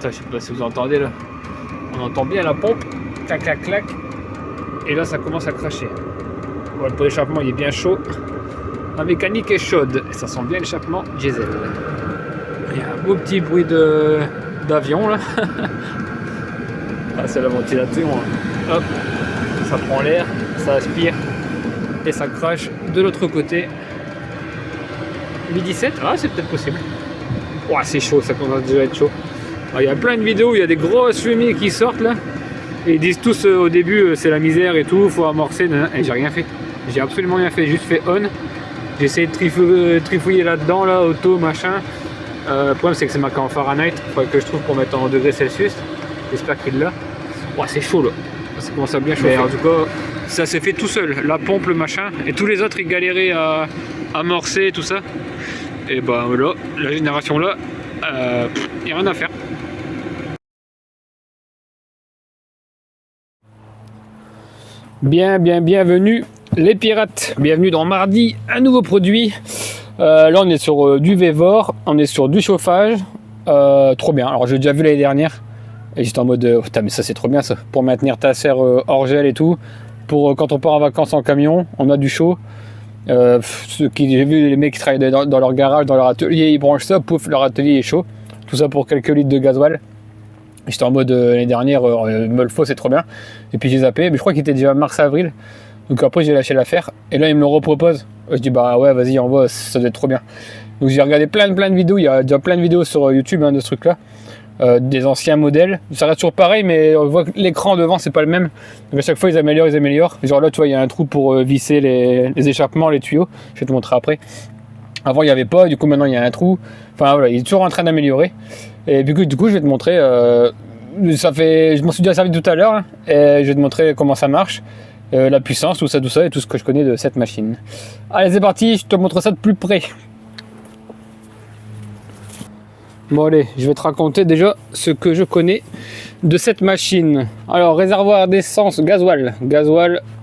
Putain, je sais pas si vous entendez là. On entend bien la pompe. Clac, clac, clac. Et là, ça commence à cracher. Bon, le pot d'échappement, il est bien chaud. La mécanique est chaude. Et ça sent bien l'échappement diesel. Il y a un beau petit bruit d'avion là. Ah, c'est la ventilation. Hein. Hop. Ça prend l'air, ça aspire. Et ça crache de l'autre côté. 1017, ah c'est peut-être possible. Oh, c'est chaud, ça commence déjà à être chaud. Il y a plein de vidéos où il y a des grosses fumées qui sortent là. Et ils disent tous au début c'est la misère et tout, faut amorcer. Et j'ai rien fait. J'ai absolument rien fait, juste fait on. J'ai essayé de trifouiller là-dedans, là, auto, machin. Le problème c'est que c'est marqué en Fahrenheit. Il faudrait que je trouve pour mettre en degrés Celsius. J'espère qu'il l'a. Oh, c'est chaud là. Ça commence à bien chauffer. En tout cas, ça s'est fait tout seul. La pompe, le machin. Et tous les autres ils galéraient à amorcer tout ça. Et bah là, la génération là, il n'y a rien à faire. Bienvenue les pirates. Bienvenue dans Mardi, un nouveau produit. Là on est sur du Vévor, on est sur du chauffage. Trop bien. Alors j'ai déjà vu l'année dernière. Et j'étais en mode, putain mais ça c'est trop bien ça. Pour maintenir ta serre hors gel et tout. Pour quand on part en vacances en camion, on a du chaud. J'ai vu les mecs qui travaillent dans leur garage, dans leur atelier, ils branchent ça, pouf, leur atelier est chaud. Tout ça pour quelques litres de gasoil. J'étais en mode l'année dernière, me le faut, c'est trop bien. Et puis j'ai zappé, mais je crois qu'il était déjà mars-avril. Donc après j'ai lâché l'affaire. Et là il me le repropose. Je dis bah ouais vas-y envoie, ça doit être trop bien. Donc j'ai regardé plein de vidéos, il y a déjà plein de vidéos sur YouTube de ce truc là. Des anciens modèles, ça reste toujours pareil mais on voit que l'écran devant c'est pas le même, donc à chaque fois ils améliorent. Genre là tu vois il y a un trou pour visser les échappements, les tuyaux, je vais te montrer après. Avant il n'y avait pas, du coup maintenant il y a un trou, enfin voilà, il est toujours en train d'améliorer. Et du coup je vais te montrer, je m'en suis déjà servi tout à l'heure, et je vais te montrer comment ça marche, la puissance, tout ça et tout ce que je connais de cette machine. Allez c'est parti, je te montre ça de plus près. Bon allez, je vais te raconter déjà ce que je connais de cette machine. Alors réservoir d'essence gasoil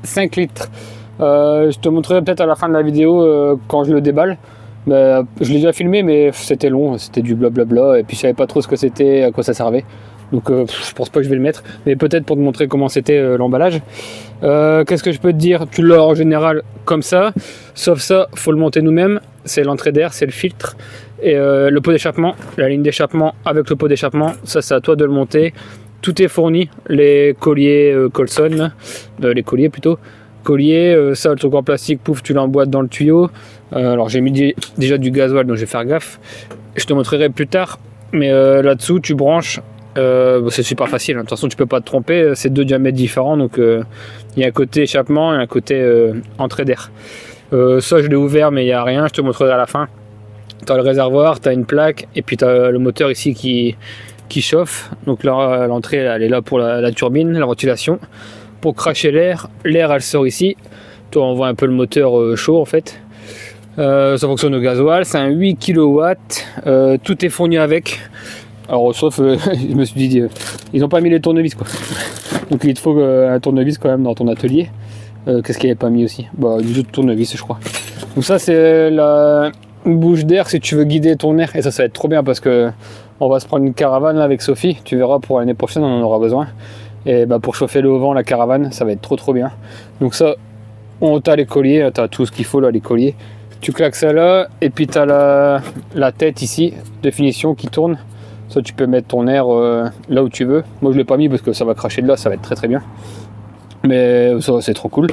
5 litres. Je te montrerai peut-être à la fin de la vidéo quand je le déballe. Je l'ai déjà filmé mais c'était long, c'était du blablabla et puis je savais pas trop ce que c'était, à quoi ça servait. Donc je pense pas que je vais le mettre, mais peut-être pour te montrer comment c'était l'emballage. Qu'est-ce que je peux te dire? Tu l'as en général comme ça, sauf ça, faut le monter nous-mêmes. C'est l'entrée d'air, c'est le filtre. Et le pot d'échappement, la ligne d'échappement avec le pot d'échappement, ça c'est à toi de le monter. Tout est fourni, les colliers Colson, les colliers plutôt. Collier, ça le truc en plastique, pouf, tu l'emboîtes dans le tuyau. Alors j'ai mis déjà du gasoil, donc je vais faire gaffe. Je te montrerai plus tard, mais là-dessous tu branches. C'est super facile, de toute façon tu peux pas te tromper, c'est deux diamètres différents, donc il y a un côté échappement et un côté entrée d'air. Ça je l'ai ouvert mais il n'y a rien, je te montrerai à la fin. Tu as le réservoir, tu as une plaque et puis tu as le moteur ici qui chauffe. Donc là l'entrée elle est là pour la turbine, la ventilation, pour cracher l'air. L'air elle sort ici, toi on voit un peu le moteur chaud en fait. Ça fonctionne au gasoil, c'est un 8 kW, tout est fourni avec. Alors sauf, je me suis dit, ils n'ont pas mis les tournevis quoi. Donc il te faut un tournevis quand même dans ton atelier. Qu'est-ce qu'il n'y avait pas mis aussi? Bah du tournevis je crois. Donc ça c'est la bouche d'air si tu veux guider ton air. Et ça va être trop bien parce que on va se prendre une caravane là avec Sophie. Tu verras pour l'année prochaine on en aura besoin. Et bah pour chauffer le vent la caravane ça va être trop bien. Donc ça, on t'a les colliers, t'as tout ce qu'il faut là, les colliers. Tu claques ça là et puis t'as la tête ici de finition qui tourne. Ça tu peux mettre ton air là où tu veux. Moi je l'ai pas mis parce que ça va cracher de là, ça va être très bien. Mais ça c'est trop cool.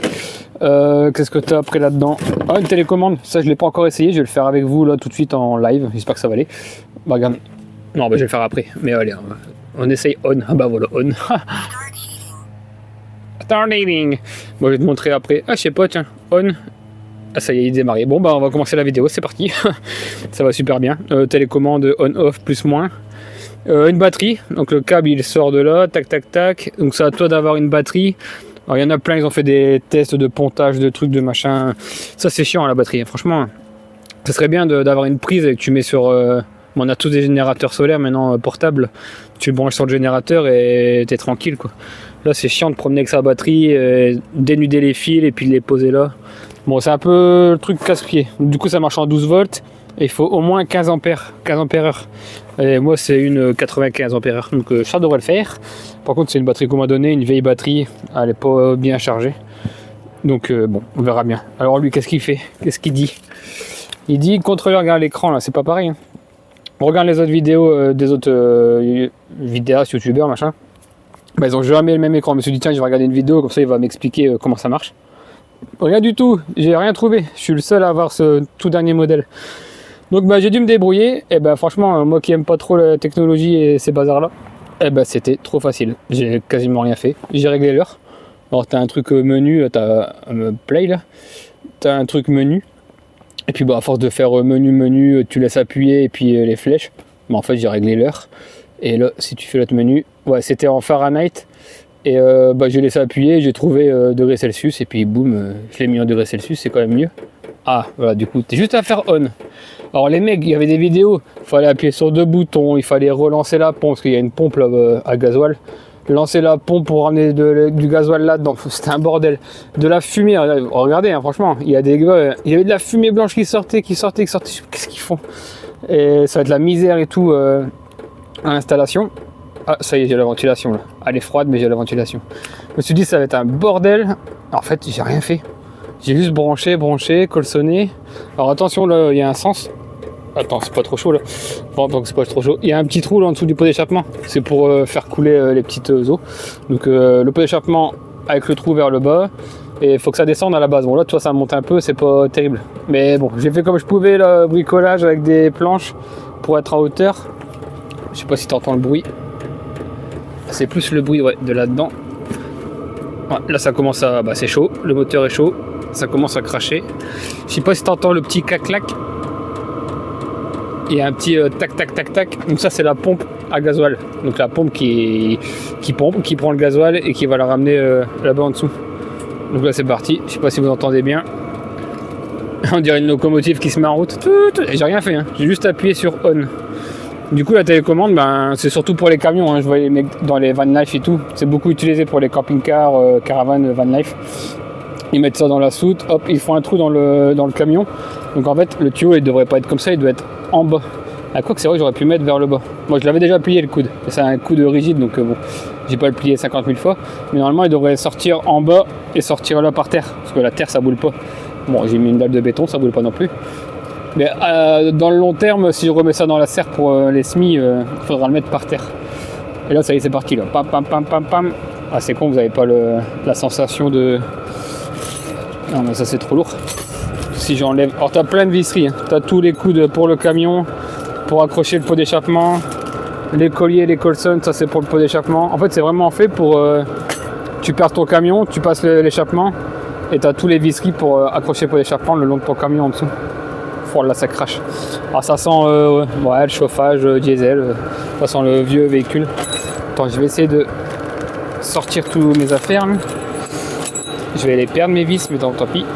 Qu'est-ce que tu as après là-dedans? Ah une télécommande, ça je l'ai pas encore essayé, je vais le faire avec vous là tout de suite en live, j'espère que ça va aller. Bah regarde, non bah je vais le faire après, mais allez, on essaye on, ah bah voilà on. Starting. Bon je vais te montrer après, ah je sais pas tiens, on. Ah ça y est il est démarré, bon bah on va commencer la vidéo, c'est parti. Ça va super bien, télécommande on-off plus moins. Une batterie, donc le câble il sort de là, tac, donc c'est à toi d'avoir une batterie. Alors il y en a plein, ils ont fait des tests de pontage, de trucs, de machin. Ça c'est chiant la batterie, franchement. Ça serait bien d'avoir une prise et que tu mets sur... on a tous des générateurs solaires maintenant portables. Tu le branches sur le générateur et t'es tranquille quoi. Là c'est chiant de promener avec sa batterie, dénuder les fils et puis les poser là. Bon c'est un peu le truc casse-pied. Du coup ça marche en 12 volts. il faut au moins 15 ampères heure. Et moi c'est une 95 ampères heure, donc ça devrait le faire. Par contre c'est une batterie qu'on m'a donnée, une vieille batterie, elle n'est pas bien chargée. Donc bon, on verra bien. Alors lui, qu'est-ce qu'il fait? Qu'est-ce qu'il dit? Il dit contrôleur, regarde l'écran là, c'est pas pareil. Hein. On regarde les autres vidéos des autres vidéastes, youtubeurs, machin. Bah, ils ont jamais le même écran. Je me suis dit tiens, je vais regarder une vidéo, comme ça il va m'expliquer comment ça marche. Rien du tout, j'ai rien trouvé. Je suis le seul à avoir ce tout dernier modèle. Donc bah, j'ai dû me débrouiller. Et ben franchement, moi qui aime pas trop la technologie et ces bazars là, et ben c'était trop facile. J'ai quasiment rien fait. J'ai réglé l'heure. Alors t'as un truc menu, t'as un play là, t'as un truc menu. Et puis bah à force de faire menu, tu laisses appuyer et puis les flèches. Mais en fait j'ai réglé l'heure. Et là si tu fais l'autre menu, ouais c'était en Fahrenheit. Et bah je laissé appuyer, j'ai trouvé degrés Celsius et puis boum, je l'ai mis en degrés Celsius, c'est quand même mieux. Ah voilà, du coup t'es juste à faire on. Alors les mecs, il y avait des vidéos, il fallait appuyer sur 2 boutons, il fallait relancer la pompe parce qu'il y a une pompe là à gasoil. Lancer la pompe pour ramener du gasoil là-dedans, c'était un bordel. De la fumée, regardez hein, franchement, il y a des gars, il y avait de la fumée blanche qui sortait. Qu'est-ce qu'ils font? Et ça va être la misère et tout à l'installation. Ah ça y est, j'ai la ventilation là. Elle est froide mais j'ai la ventilation. Je me suis dit ça va être un bordel. En fait j'ai rien fait. J'ai juste branché, colsonné. Alors attention là, il y a un sens. Attends, c'est pas trop chaud là. Bon, donc c'est pas trop chaud. Il y a un petit trou là en dessous du pot d'échappement. C'est pour faire couler les petites eaux. Donc le pot d'échappement avec le trou vers le bas. Et il faut que ça descende à la base. Bon là, tu vois, ça monte un peu, c'est pas terrible. Mais bon, j'ai fait comme je pouvais le bricolage avec des planches pour être à hauteur. Je sais pas si tu entends le bruit. C'est plus le bruit ouais, de là-dedans. Ouais, là ça commence à... Bah c'est chaud, le moteur est chaud. Ça commence à cracher. Je sais pas si tu entends le petit clac-clac. Il y a un petit tac. Donc ça c'est la pompe à gasoil. Donc la pompe qui pompe, qui prend le gasoil et qui va la ramener là-bas en dessous. Donc là c'est parti. Je sais pas si vous entendez bien. On dirait une locomotive qui se met en route. J'ai rien fait. Hein. J'ai juste appuyé sur on. Du coup la télécommande, ben, c'est surtout pour les camions. Hein. Je vois les mecs dans les van life et tout. C'est beaucoup utilisé pour les camping-cars, caravanes, van life. Ils mettent ça dans la soute, hop, ils font un trou dans le camion. Donc en fait, le tuyau, il devrait pas être comme ça, il doit être en bas. À quoi que c'est vrai, j'aurais pu mettre vers le bas. Moi, je l'avais déjà plié le coude. C'est un coude rigide, donc bon, j'ai pas le plié 50 000 fois. Mais normalement, il devrait sortir en bas et sortir là par terre. Parce que la terre, ça boule pas. Bon, j'ai mis une dalle de béton, ça boule pas non plus. Mais dans le long terme, si je remets ça dans la serre pour les semis, il faudra le mettre par terre. Et là, ça y est, c'est parti. Là. Pam. Ah, c'est con, vous avez pas la sensation de... Non mais ça c'est trop lourd. Si j'enlève... Alors t'as plein de visseries, hein. T'as tous les coudes pour le camion, pour accrocher le pot d'échappement, les colliers, les colsons, ça c'est pour le pot d'échappement. En fait c'est vraiment fait pour... tu perds ton camion, tu passes l'échappement et t'as tous les visseries pour accrocher le pot d'échappement le long de ton camion en dessous. Là ça crache. Alors ça sent ouais, le chauffage diesel, ça sent le vieux véhicule. Attends, je vais essayer de sortir tous mes affaires là. Je vais les perdre mes vis, mais tant pis.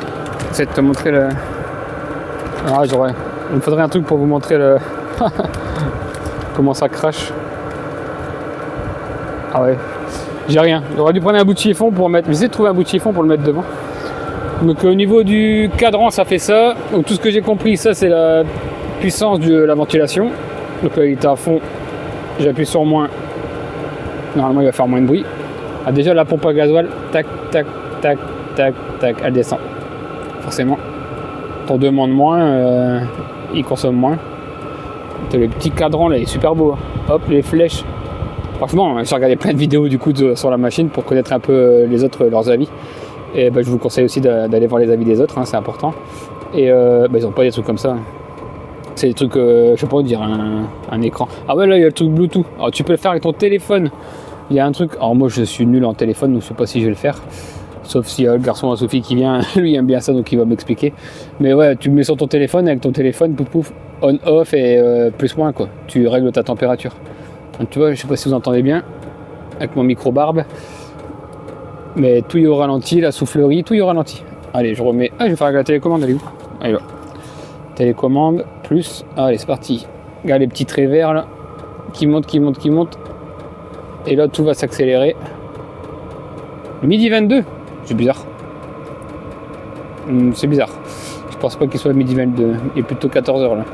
J'essaie de te montrer le... Ah, il me faudrait un truc pour vous montrer le... comment ça crache. Ah ouais. J'ai rien. J'aurais dû prendre un bout de chiffon pour mettre... J'essaie de trouver un bout de chiffon pour le mettre devant. Donc au niveau du cadran, ça fait ça. Donc tout ce que j'ai compris, ça c'est la puissance de la ventilation. Donc là il est à fond. J'appuie sur moins. Normalement il va faire moins de bruit. Ah déjà la pompe à gasoil, tac, elle descend. Forcément. T'en demandes moins, il consomme moins. Le petit cadran là, il est super beau. Hein. Hop, les flèches. Franchement, j'ai regardé plein de vidéos du coup sur la machine pour connaître un peu les autres, leurs avis. Et bah, je vous conseille aussi d'aller voir les avis des autres, hein, c'est important. Et bah, ils ont pas des trucs comme ça. C'est des trucs, je sais pas dire, un écran. Ah ouais, là il y a le truc Bluetooth. Alors tu peux le faire avec ton téléphone. Il y a un truc. Alors moi je suis nul en téléphone, donc je sais pas si je vais le faire. Sauf s'il y a le garçon à Sophie qui vient, lui il aime bien ça, donc il va m'expliquer. Mais ouais, tu le mets sur ton téléphone, avec ton téléphone, pouf, on, off et plus moins quoi. Tu règles ta température. Donc, tu vois, je sais pas si vous entendez bien, avec mon micro barbe. Mais tout y est au ralenti, la soufflerie, tout y est au ralenti. Allez, je remets. Ah, je vais faire avec la télécommande, elle est où? Allez, là. Télécommande, plus. Allez, c'est parti. Regarde les petits traits verts là, qui montent. Et là, tout va s'accélérer. Midi 22, c'est bizarre. C'est bizarre. pense pas qu'il soit midi 22. Il est plutôt 14h là.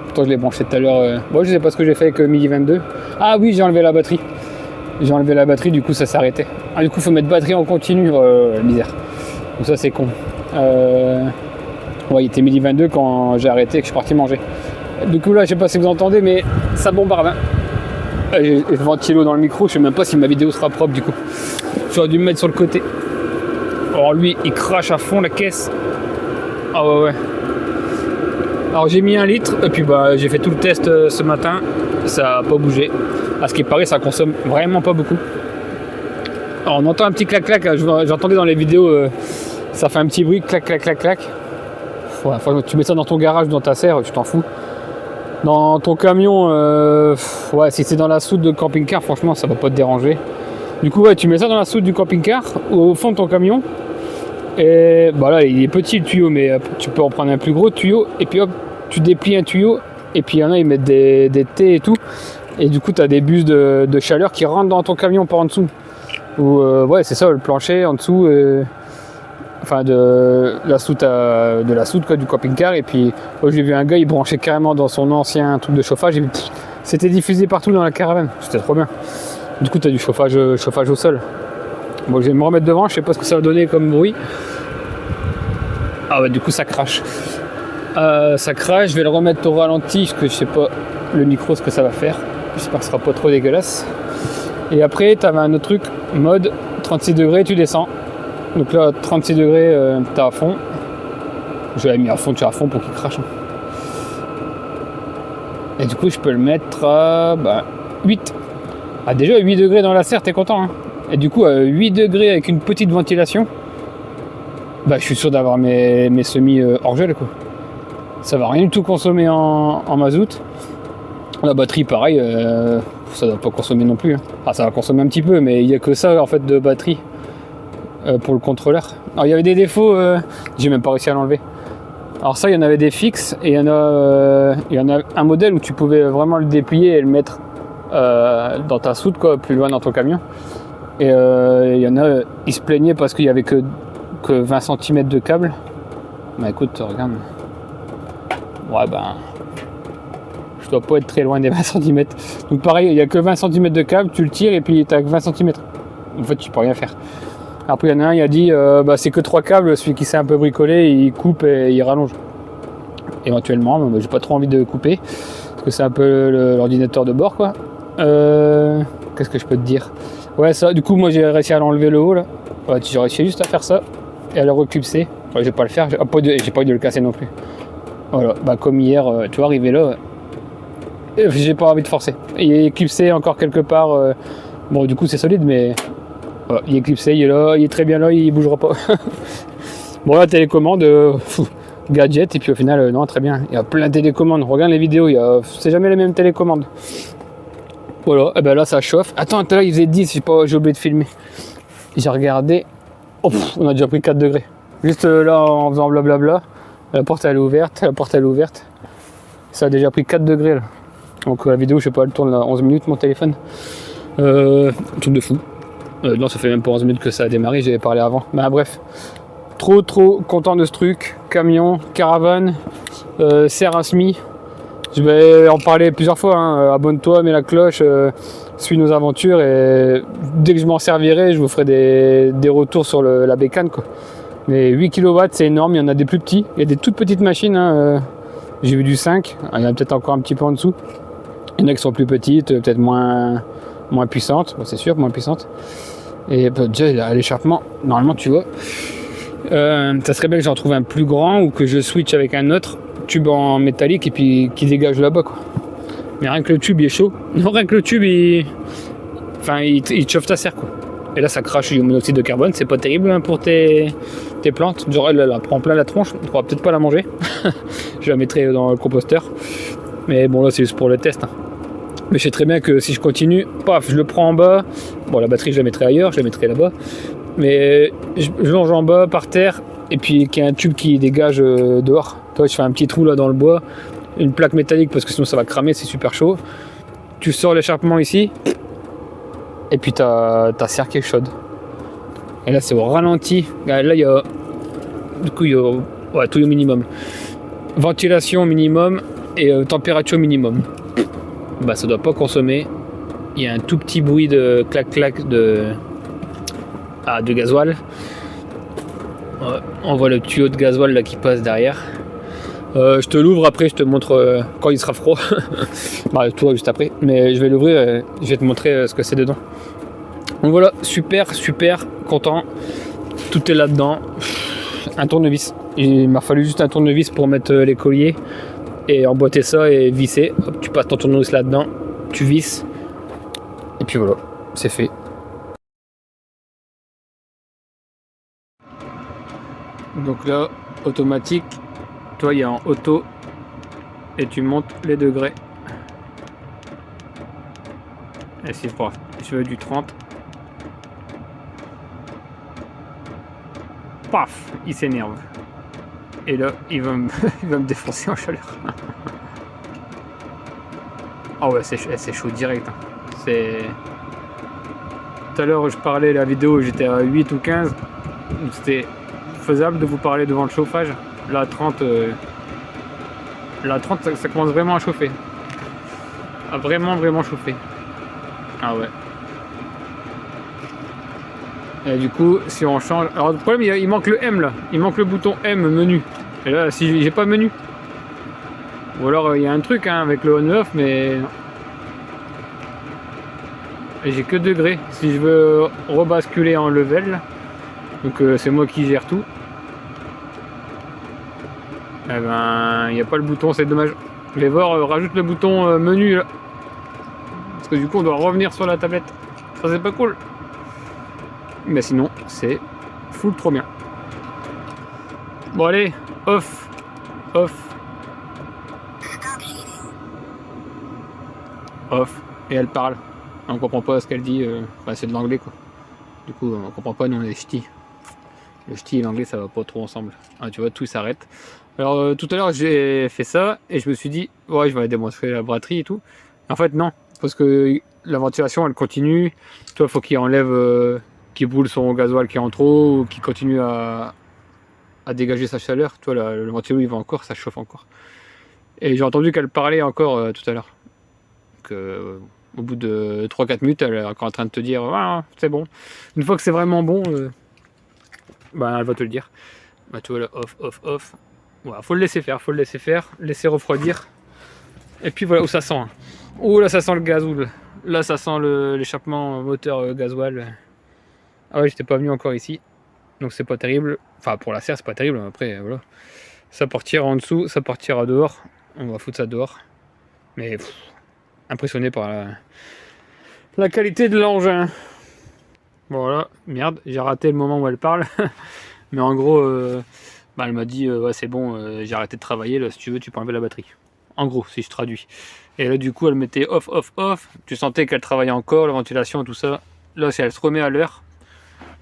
Pourtant je l'ai branché tout à l'heure. Bon, je sais pas ce que j'ai fait avec midi 22. Ah oui, j'ai enlevé la batterie. J'ai enlevé la batterie, du coup ça s'est arrêté. Ah, du coup faut mettre batterie en continu, la misère. Donc ça c'est con. Ouais, il était midi 22 quand j'ai arrêté et que je suis parti manger. Du coup là, je sais pas si vous entendez, mais ça bombarde. Hein. J'ai le ventilo dans le micro, je sais même pas si ma vidéo sera propre du coup. J'aurais dû me mettre sur le côté. Alors lui, il crache à fond la caisse. Ah ouais. Alors j'ai mis 1 litre et puis bah j'ai fait tout le test ce matin. Ça a pas bougé. À ce qui paraît, ça consomme vraiment pas beaucoup. Alors on entend un petit clac-clac, j'entendais dans les vidéos, ça fait un petit bruit, clac. Ouais, tu mets ça dans ton garage, dans ta serre, tu t'en fous. Dans ton camion, ouais, si c'est dans la soute de camping-car, franchement, ça va pas te déranger. Du coup, ouais, tu mets ça dans la soute du camping-car, au fond de ton camion. Et bah là, il est petit le tuyau, mais tu peux en prendre un plus gros tuyau. Et puis hop, tu déplies un tuyau. Et puis il y en a, ils mettent des thés et tout. Et du coup, tu as des bus de chaleur qui rentrent dans ton camion par en dessous. Ou ouais, c'est ça, le plancher en dessous. Enfin, de la soute quoi, du camping-car. Et puis, j'ai vu un gars, il branchait carrément dans son ancien truc de chauffage. C'était diffusé partout dans la caravane. C'était trop bien. Du coup, tu as du chauffage au sol. Bon, je vais me remettre devant, je sais pas ce que ça va donner comme bruit. Ah ouais, du coup, ça crache. Je vais le remettre au ralenti, parce que je sais pas le micro ce que ça va faire. J'espère que ce sera pas trop dégueulasse. Et après, tu avais un autre truc, mode 36 degrés, tu descends. Donc là, 36 degrés, t'es à fond. Je l'ai mis à fond, tu es à fond pour qu'il crache. Et du coup, je peux le mettre à 8. Ah, déjà, 8 degrés dans la serre, t'es content, hein. Et du coup, à 8 degrés avec une petite ventilation, bah, je suis sûr d'avoir mes semis hors gel, quoi. Ça va rien du tout consommer en mazout. La batterie, pareil, ça doit pas consommer non plus. Hein. Ah, ça va consommer un petit peu, mais il n'y a que ça en fait de batterie pour le contrôleur. Alors, il y avait des défauts, j'ai même pas réussi à l'enlever. Alors ça, il y en avait des fixes et il y en a un modèle où tu pouvais vraiment le déplier et le mettre dans ta soute, quoi, plus loin dans ton camion. Et il y en a, ils se plaignaient parce qu'il y avait que 20 cm de câble. Bah écoute, regarde. Ouais, je dois pas être très loin des 20 cm. Donc pareil, il y a que 20 cm de câble, tu le tires et puis tu as que 20 cm. En fait, tu peux rien faire. Après, il y en a un, il a dit c'est que 3 câbles, celui qui s'est un peu bricolé, il coupe et il rallonge. Éventuellement, mais j'ai pas trop envie de couper parce que c'est un peu l'ordinateur de bord, quoi. Qu'est-ce que je peux te dire? Ouais, ça, du coup, moi j'ai réussi à l'enlever le haut là. Ouais, j'ai réussi juste à faire ça et à le reclipser. Ouais, je vais pas le faire, j'ai pas envie de le casser non plus. Voilà, comme hier, tu vois, arrivé là, j'ai pas envie de forcer. Il est éclipsé encore quelque part. Bon, du coup, c'est solide, mais voilà, il est éclipsé, il est là, il est très bien là, il bougera pas. Bon, la télécommande, gadget, et puis au final, non, très bien. Il y a plein de télécommandes. Regarde les vidéos, c'est jamais les mêmes télécommandes. Voilà, et ben là, ça chauffe. Attends, là, il faisait 10, j'ai oublié de filmer. J'ai regardé. Oh, on a déjà pris 4 degrés. Juste là, en faisant blablabla. La porte elle est ouverte, Ça a déjà pris 4 degrés là. Donc la vidéo, je sais pas, elle tourne là 11 minutes mon téléphone. Truc de fou. Non, ça fait même pas 11 minutes que ça a démarré, j'avais parlé avant. Mais bref, trop content de ce truc. Camion, caravane, serre à semis. Je vais en parler plusieurs fois. Hein. Abonne-toi, mets la cloche, suis nos aventures et dès que je m'en servirai, je vous ferai des retours sur la bécane, quoi. Mais 8 kW, c'est énorme, il y en a des plus petits. Il y a des toutes petites machines, hein. J'ai vu du 5, il y en a peut-être encore un petit peu en dessous. Il y en a qui sont plus petites, peut-être moins puissantes, bon, c'est sûr, moins puissantes. Et déjà, à l'échappement, normalement, tu vois, ça serait bien que j'en trouve un plus grand ou que je switch avec un autre tube en métallique et puis qui dégage là-bas, quoi. Mais rien que le tube, il est chaud. Non, rien que le tube, il te chauffe ta serre, quoi. Et là, ça crache du monoxyde de carbone, c'est pas terrible, hein, pour tes plantes. Genre, elle prend plein la tronche, on pourra peut-être pas la manger. Je la mettrai dans le composteur. Mais bon, là, c'est juste pour le test. Hein. Mais je sais très bien que si je continue, paf, je le prends en bas. Bon, la batterie, je la mettrai ailleurs, je la mettrai là-bas. Mais je longe en bas, par terre, et puis qu'il y a un tube qui dégage dehors. Toi, je fais un petit trou là dans le bois, une plaque métallique parce que sinon ça va cramer, c'est super chaud. Tu sors l'échappement ici. Et puis ta serre qui est chaude. Et là c'est au ralenti. Là il y a Ouais, tout au minimum. Ventilation minimum et température minimum. Bah ça doit pas consommer. Il y a un tout petit bruit de clac-clac de gasoil. Ouais, on voit le tuyau de gasoil là qui passe derrière. Je te l'ouvre après, je te montre quand il sera froid. Bah, toi juste après, mais je vais l'ouvrir, je vais te montrer ce que c'est dedans. Donc voilà, super content. Tout est là-dedans. Un tournevis. Il m'a fallu juste un tournevis pour mettre les colliers et emboîter ça et visser. Hop, tu passes ton tournevis là-dedans, tu visses. Et puis voilà, c'est fait. Donc là, automatique. Toi, il y a en auto et tu montes les degrés. Et c'est pour je veux du 30. Paf, il s'énerve. Et là, il va me défoncer en chaleur. Ah ouais, c'est chaud direct. Hein. C'est... Tout à l'heure, je parlais la vidéo, j'étais à 8 ou 15. C'était faisable de vous parler devant le chauffage. Là, 30, ça commence vraiment à chauffer. À vraiment chauffer. Ah ouais. Et du coup, si on change... Alors le problème, il manque le M là. Il manque le bouton M menu. Et là, si j'ai pas menu. Ou alors, il y a un truc hein, avec le on-off, mais... Et j'ai que degrés. Si je veux rebasculer en level, donc c'est moi qui gère tout. Eh ben, il n'y a pas le bouton, c'est dommage. Je vais voir, rajoute le bouton menu là. Parce que du coup, on doit revenir sur la tablette. Ça, c'est pas cool. Mais sinon, c'est full trop bien. Bon, allez, off. Et elle parle. On comprend pas ce qu'elle dit. Enfin, c'est de l'anglais quoi. Du coup, on comprend pas, nous on est ch'ti. Le ch'ti et l'anglais, ça va pas trop ensemble. Ah, tu vois, tout s'arrête. Alors, tout à l'heure, j'ai fait ça et je me suis dit, ouais, je vais aller démontrer la batterie et tout. En fait, non. Parce que la ventilation, elle continue. Toi, faut qu'il enlève, qu'il boule son gasoil qui est en trop ou qu'il continue à dégager sa chaleur. Toi, le ventilo, il va encore, ça chauffe encore. Et j'ai entendu qu'elle parlait encore tout à l'heure. Au bout de 3-4 minutes, elle est encore en train de te dire ah, c'est bon. Une fois que c'est vraiment bon, bah, elle va te le dire. Bah, tu vois là, off. Voilà, faut le laisser faire, laisser refroidir. Et puis voilà où ça sent. Oh là, ça sent le gazoul. Là, ça sent l'échappement moteur gasoil. Ah ouais, j'étais pas venu encore ici. Donc c'est pas terrible. Enfin, pour la serre, c'est pas terrible. Après, voilà. Ça partira en dessous, ça partira dehors. On va foutre ça dehors. Mais impressionné par la qualité de l'engin. Voilà, merde, j'ai raté le moment où elle parle. Mais en gros, elle m'a dit ouais, c'est bon, j'ai arrêté de travailler. Là, si tu veux, tu peux enlever la batterie. En gros, si je traduis. Et là, du coup, elle mettait off. Tu sentais qu'elle travaillait encore, la ventilation et tout ça. Là, si elle se remet à l'heure,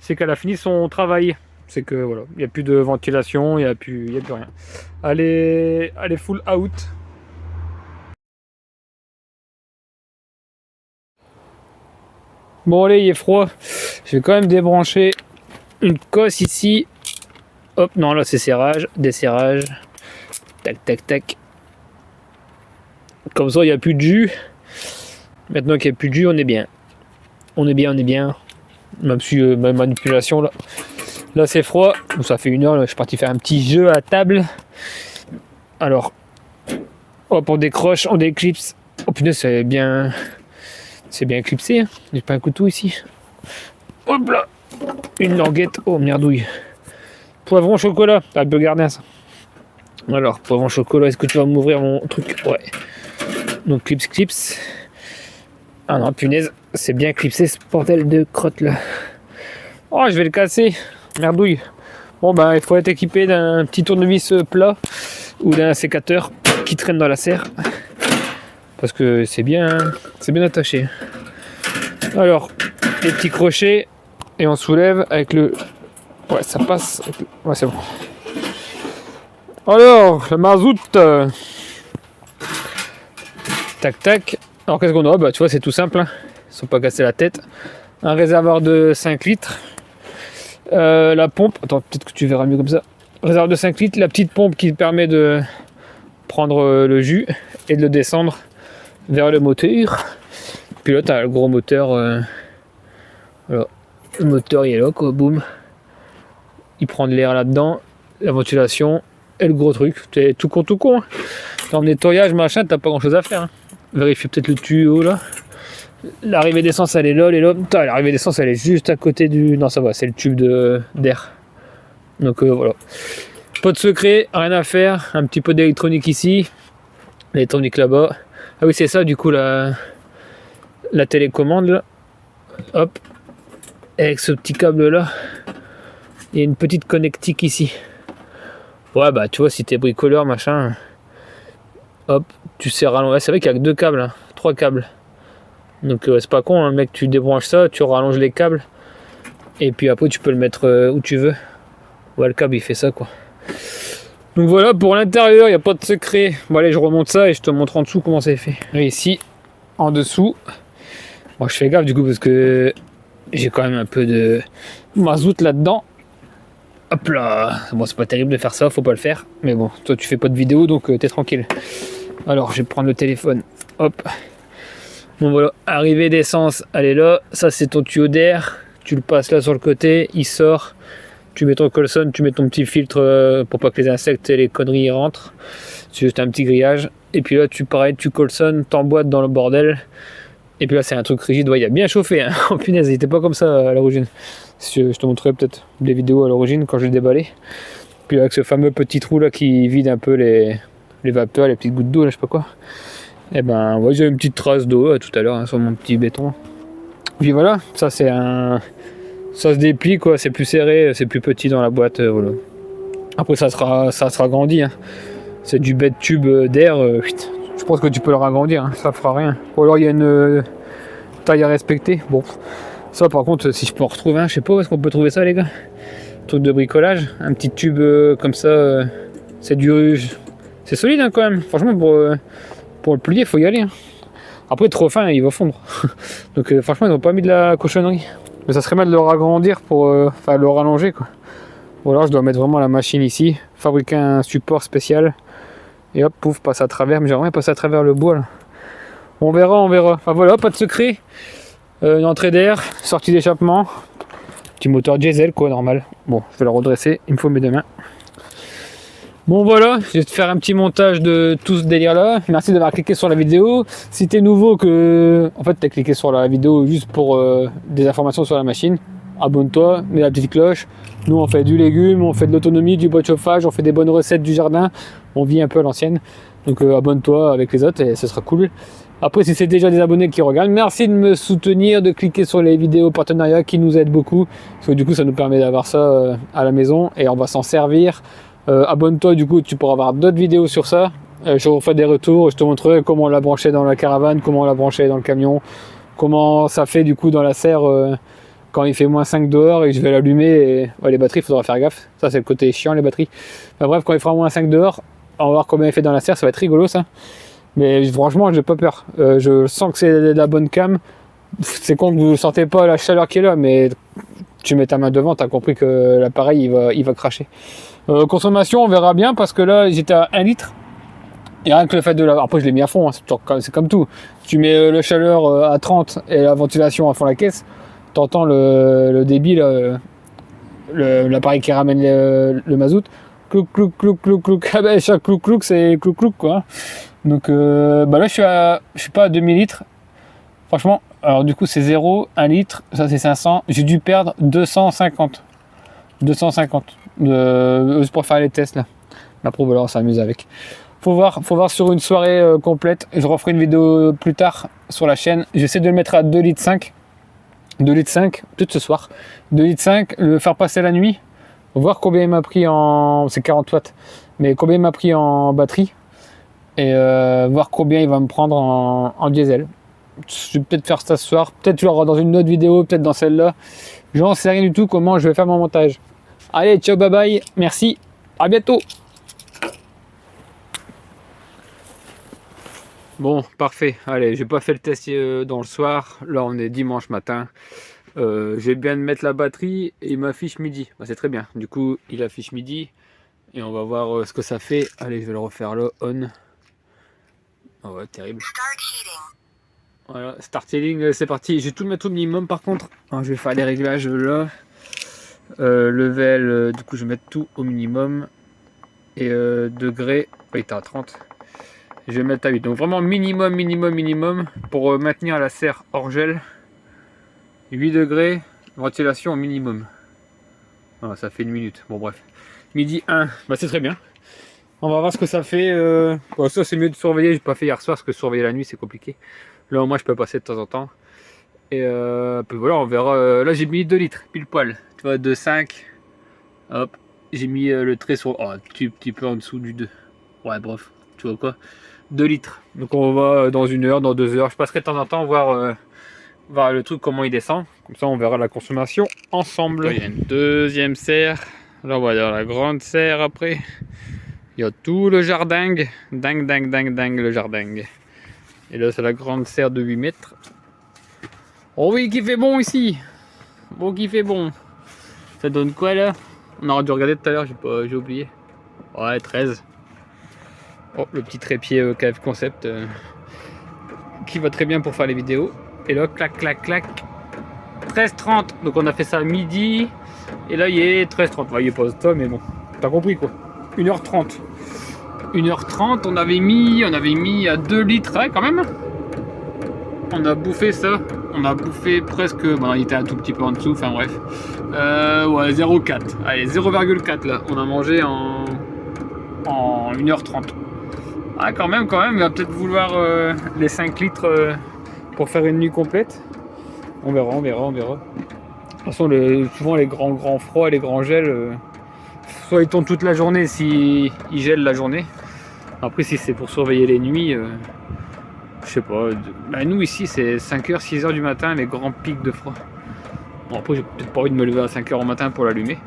c'est qu'elle a fini son travail. C'est que voilà, il n'y a plus de ventilation, il n'y a plus rien. Elle est full out. Bon allez, il est froid. Je vais quand même débrancher une cosse ici. Hop, non là c'est serrage, desserrage. Tac. Comme ça il n'y a plus de jus. Maintenant qu'il n'y a plus de jus, on est bien. On est bien. Même si ma manipulation là. Là c'est froid. Donc, ça fait 1 heure, là, je suis parti faire un petit jeu à table. Alors, hop, on décroche, on déclipse. Oh punaise, c'est bien clipsé. Hein. J'ai pas un couteau ici. Hop là. Une languette. Oh merdouille. Poivron chocolat. Ah, peu gardien ça. Alors, poivron chocolat, est-ce que tu vas m'ouvrir mon truc? Ouais. Donc clips. Ah non, punaise, c'est bien clipsé ce bordel de crotte là. Oh, je vais le casser. Merdouille. Bon ben, il faut être équipé d'un petit tournevis plat ou d'un sécateur qui traîne dans la serre. Parce que c'est bien attaché. Alors, les petits crochets et on soulève avec le... Ouais, ça passe. Ouais, c'est bon. Alors, le mazout. Tac. Alors, qu'est-ce qu'on a? Bah, tu vois, c'est tout simple. Hein. Ils ne sont pas cassés la tête. Un réservoir de 5 litres. La pompe. Attends, peut-être que tu verras mieux comme ça. réservoir de 5 litres, la petite pompe qui permet de prendre le jus et de le descendre vers le moteur. Puis là, tu as le gros moteur. Voilà. Le moteur, il est là, quoi, boum. Il prend de l'air là-dedans, la ventilation et le gros truc. C'est tout con, tout con. Hein. Dans le nettoyage, machin, t'as pas grand-chose à faire. Hein. Vérifier peut-être le tuyau, là. L'arrivée d'essence, elle est là, l'arrivée d'essence, elle est juste à côté du... Non, ça va, c'est le tube d'air. Donc voilà. Pas de secret, rien à faire. Un petit peu d'électronique ici. L'électronique là-bas. Ah oui, c'est ça, du coup, la télécommande, là. Hop. Avec ce petit câble-là. Il y a une petite connectique ici. Ouais, bah, tu vois, si t'es bricoleur, machin... Hop, tu sais rallonger. C'est vrai qu'il y a que 2 câbles, hein, 3 câbles. Donc c'est pas con, hein, mec, tu débranches ça, tu rallonges les câbles. Et puis après, tu peux le mettre où tu veux. Ouais, le câble, il fait ça, quoi. Donc voilà, pour l'intérieur, il n'y a pas de secret. Bon, allez, je remonte ça et je te montre en dessous comment c'est fait. Et ici, en dessous, moi, je fais gaffe du coup parce que j'ai quand même un peu de mazout là-dedans. Hop là. Bon, c'est pas terrible de faire ça, faut pas le faire. Mais bon, toi, tu fais pas de vidéo, donc t'es tranquille. Alors, je vais prendre le téléphone. Hop. Bon voilà, arrivée d'essence, elle est là. Ça, c'est ton tuyau d'air. Tu le passes là sur le côté, il sort. Tu mets ton Colson, tu mets ton petit filtre pour pas que les insectes et les conneries rentrent. C'est juste un petit grillage. Et puis là, pareil, tu Colson, t'emboîtes dans le bordel. Et puis là, c'est un truc rigide. Ouais, il a bien chauffé. Hein. Oh punaise, il était pas comme ça à l'origine. Je te montrerai peut-être des vidéos à l'origine quand je l'ai déballé. Puis avec ce fameux petit trou là qui vide un peu les vapeurs, les petites gouttes d'eau, là, je sais pas quoi. Et ben, ouais, j'ai une petite trace d'eau tout à l'heure hein, sur mon petit béton. Puis voilà, ça c'est un. Ça se déplie quoi, c'est plus serré, c'est plus petit dans la boîte. Voilà. Après, ça sera grandi. Hein. C'est du bête tube d'air. Je pense que tu peux le ragrandir, hein, ça fera rien. Ou alors il y a une taille à respecter. Bon, ça par contre, si je peux en retrouver un, je sais pas où est-ce qu'on peut trouver ça, les gars. Truc de bricolage, un petit tube comme ça, c'est du. C'est solide hein, quand même. Franchement, pour le plier, il faut y aller. Hein. Après, trop fin, il va fondre. Donc, franchement, ils n'ont pas mis de la cochonnerie. Mais ça serait mal de le ragrandir pour le rallonger, quoi. Ou alors, je dois mettre vraiment la machine ici, fabriquer un support spécial. Et hop, pouf, passe à travers. Mais j'aimerais passer à travers le bois, là. On verra, on verra. Enfin, voilà, pas de secret. Une entrée d'air, sortie d'échappement. Petit moteur diesel, quoi, normal. Bon, je vais le redresser. Il me faut mes 2 mains. Bon voilà, je vais te faire un petit montage de tout ce délire là. Merci d'avoir cliqué sur la vidéo. Si t'es nouveau en fait t'as cliqué sur la vidéo juste pour des informations sur la machine, abonne-toi, mets la petite cloche. Nous on fait du légume, on fait de l'autonomie, du bois de chauffage, on fait des bonnes recettes du jardin. On vit un peu à l'ancienne. Donc abonne-toi avec les autres et ce sera cool. Après si c'est déjà des abonnés qui regardent, merci de me soutenir, de cliquer sur les vidéos partenariats qui nous aident beaucoup. Parce que du coup ça nous permet d'avoir ça à la maison et on va s'en servir. Abonne-toi, du coup tu pourras avoir d'autres vidéos sur ça. Je refais des retours, je te montrerai comment on l'a branché dans la caravane, comment on l'a branché dans le camion, comment ça fait du coup dans la serre quand il fait -5 dehors et que je vais l'allumer. Et... Ouais, les batteries, il faudra faire gaffe. Ça, c'est le côté chiant, les batteries. Enfin, bref, quand il fera -5 dehors, on va voir combien il fait dans la serre, ça va être rigolo ça. Mais franchement, j'ai pas peur. Je sens que c'est de la bonne cam. C'est con que vous ne sentez pas la chaleur qui est là, mais tu mets ta main devant, tu as compris que l'appareil il va cracher. Consommation, on verra bien parce que là j'étais à 1 litre. Et rien que le fait de après je l'ai mis à fond, hein, c'est comme tout. Tu mets le chaleur à 30 et la ventilation à fond la caisse, t'entends le débit, l'appareil qui ramène le mazout. Clouc, clouc, clouc, clouc, clouc. Ah ben, chaque clouc, clouc, c'est clouc, clouc, quoi. Donc là je suis pas à 2000 litres. Franchement, alors du coup c'est 0, 1 litre, ça c'est 500. J'ai dû perdre 250. 250 pour faire les tests là. Après voilà, on s'amuse avec. Faut voir sur une soirée complète. Je referai une vidéo plus tard sur la chaîne. J'essaie de le mettre à 2,5 litres. 2,5 litres, peut-être ce soir. 2,5 litres, le faire passer la nuit. Voir combien il m'a pris en... C'est 40 watts. Mais combien il m'a pris en batterie. Et voir combien il va me prendre en diesel. Je vais peut-être faire ça ce soir. Peut-être genre dans une autre vidéo, peut-être dans celle-là. J'en sais rien du tout comment je vais faire mon montage. Allez, ciao, bye bye, merci, à bientôt. Bon, parfait. Allez, j'ai pas fait le test dans le soir. Là, on est dimanche matin. J'ai bien de mettre la batterie et il m'affiche midi. Bah, c'est très bien. Du coup, il affiche midi. Et on va voir ce que ça fait. Allez, je vais le refaire là, on. Oh ouais, terrible. Voilà, start heating, c'est parti. Je vais tout mettre au minimum par contre. Alors, je vais faire les réglages là. Level, du coup je vais mettre tout au minimum. Et degré, il était à 30. Je vais mettre à 8. Donc vraiment minimum, minimum, minimum. Pour maintenir la serre hors gel. 8 degrés, ventilation au minimum. Voilà, ça fait 1 minute. Bon bref. Midi 1, bah, c'est très bien. On va voir ce que ça fait. Bon, ça c'est mieux de surveiller. J'ai pas fait hier soir parce que surveiller la nuit c'est compliqué. Là au moins je peux passer de temps en temps. Et puis voilà, on verra. Là j'ai mis 2 litres, pile poil. Tu vois, 2,5. Hop, j'ai mis le trait sur. Oh, un petit peu en dessous du 2. Ouais, bref, tu vois quoi. 2 litres. Donc on va dans 1 heure, dans 2 heures. Je passerai de temps en temps voir, voir le truc, comment il descend. Comme ça on verra la consommation ensemble. Là, il y a une deuxième serre. Là on va dans la grande serre après. Il y a tout le jardin. Dingue, dingue, dingue, dingue le jardin. Et là c'est la grande serre de 8 mètres. Oh oui, qui fait bon ici. Bon, qui fait bon. Ça donne quoi là? On aurait dû regarder tout à l'heure, j'ai oublié. Ouais, 13. Oh, le petit trépied KF Concept qui va très bien pour faire les vidéos. Et là, clac, clac, clac. 13,30. Donc on a fait ça à midi. Et là, il est 13,30. Vous voyez pas ça, mais bon. T'as compris quoi. 1h30. 1h30, on avait mis à 2 litres, ouais, quand même. On a bouffé ça. On a bouffé presque. Bon, il était un tout petit peu en dessous, enfin bref. Ouais, 0,4. Allez, 0,4 là. On a mangé en 1h30. Ah, quand même, il va peut-être vouloir les 5 litres pour faire une nuit complète. On verra. De toute façon, souvent les grands froids, les grands gels, soit ils tombent toute la journée s'ils gèlent la journée. Après, si c'est pour surveiller les nuits, je sais pas. Bah, nous ici, c'est 5h, 6h du matin, les grands pics de froid. Bon, après, j'ai peut-être pas envie de me lever à 5h au matin pour l'allumer.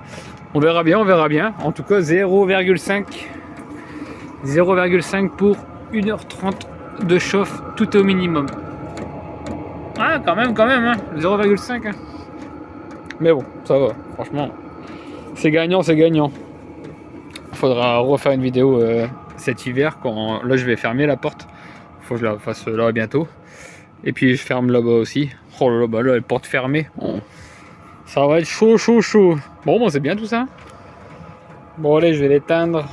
On verra bien. En tout cas, 0,5. 0,5 pour 1h30 de chauffe, tout est au minimum. Ah, quand même, hein. 0,5. Hein. Mais bon, ça va, franchement. C'est gagnant. Faudra refaire une vidéo cet hiver quand là je vais fermer la porte. Faut que je la fasse là bientôt. Et puis je ferme là-bas aussi. Oh là là, bah là, la porte fermée. Oh. Ça va être chaud. Bon, c'est bien tout ça. Bon, allez, je vais l'éteindre.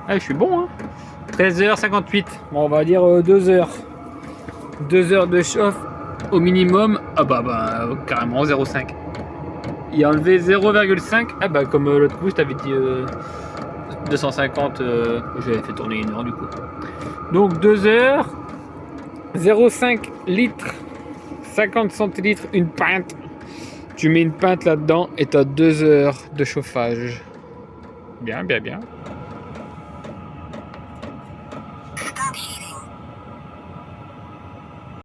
Ah, je suis bon, hein. 13h58. Bon, on va dire 2 heures. 2 heures de chauffe au minimum. Ah bah carrément 0,5. Il a enlevé 0,5. Ah bah comme l'autre coup, je t'avais dit 250. J'avais fait tourner 1 heure du coup. Donc 2 heures. 0,5 litres. 50 centilitres, une pinte. Tu mets une pinte là-dedans et tu as 2 heures de chauffage. Bien.